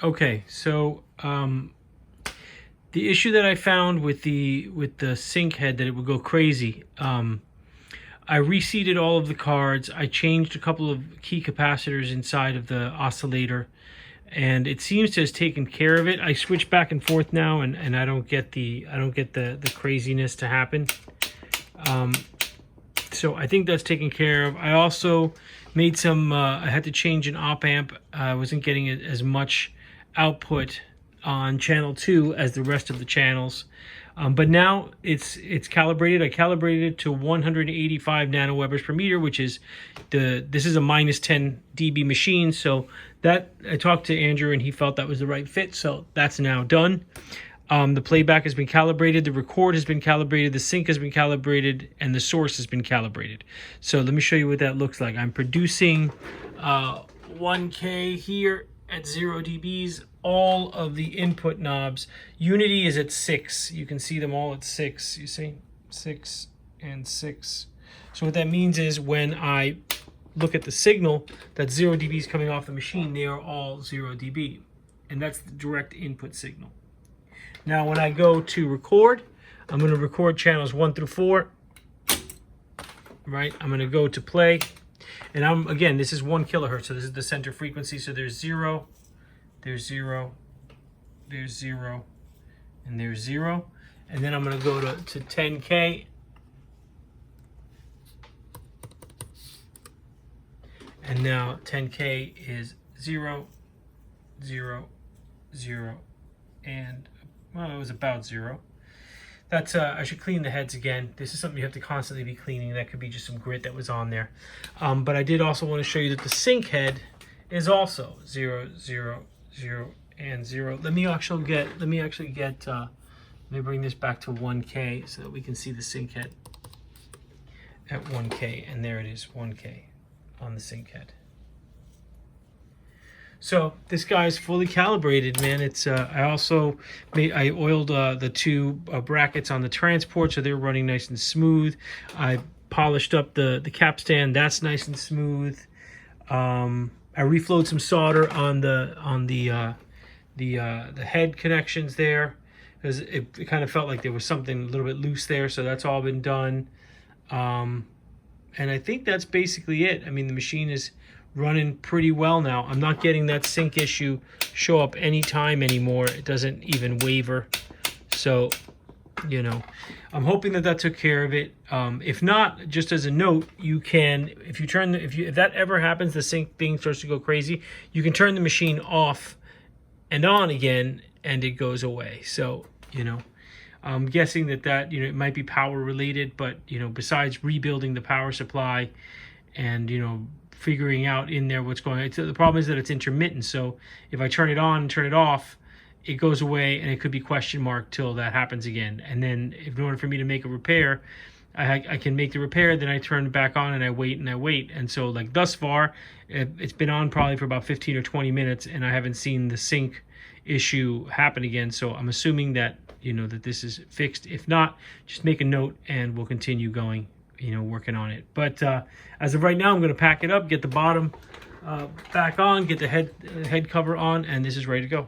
Okay, so the issue that I found with the sync head, that it would go crazy. I reseated all of the cards. I changed a couple of key capacitors inside of the oscillator, and it seems to have taken care of it. I switch back and forth now, and I don't get the craziness to happen. So I think that's taken care of. I also made some. I had to change an op amp. I wasn't getting as much output on channel 2 as the rest of the channels. But now it's calibrated. I calibrated it to 185 nanowebers per meter, which is this is a minus 10 dB machine. So that I talked to Andrew and he felt that was the right fit. So that's now done. The playback has been calibrated, the record has been calibrated, the sync has been calibrated, and the source has been calibrated. So let me show you what that looks like. I'm producing 1K here at 0 dBs. All of the input knobs. Unity is at 6. You can see them all at 6. You see? 6 and 6. So what that means is when I look at the signal, that's 0 dBs coming off the machine, they are all 0 dB. And that's the direct input signal. Now when I go to record, I'm going to record channels 1 through 4. Right? I'm going to go to play. And again, this is 1 kilohertz, so this is the center frequency. So there's 0, there's 0, there's 0, and there's 0. And then I'm going to go to 10K. And now 10K is 0, 0, 0, and, well, it was about 0. That's I should clean the heads again. This is something you have to constantly be cleaning. That could be just some grit that was on there. But I did also want to show you that the sync head is also 0, 0, 0, and 0. Let me bring this back to 1K so that we can see the sync head at 1K. And there it is, 1K on the sync head. So this guy's fully calibrated, man. It's I also I oiled the 2 brackets on the transport, so they're running nice and smooth. I polished up the capstan. That's nice and smooth. I reflowed some solder on the head connections there, because it kind of felt like there was something a little bit loose there. So that's all been done. And I think that's basically it. I mean, the machine is running pretty well now. I'm not getting that sync issue show up anytime anymore. It doesn't even waver. So, you know, I'm hoping that took care of it. If not, just as a note, you can, if that ever happens, the sync thing starts to go crazy, you can turn the machine off and on again, and it goes away. So, you know, I'm guessing that you know, it might be power related, but, you know, besides rebuilding the power supply and, you know, figuring out in there what's going on. The problem is that it's intermittent. So if I turn it on and turn it off, it goes away, and it could be question mark till that happens again. And then in order for me to make a repair, I can make the repair, then I turn it back on and I wait and I wait. And so, like, thus far, it's been on probably for about 15 or 20 minutes, and I haven't seen the sync issue happen again. So I'm assuming that, you know, that this is fixed. If not, just make a note and we'll continue going, you know, working on it. But as of right now, I'm going to pack it up, get the bottom back on, get the head cover on, and this is ready to go.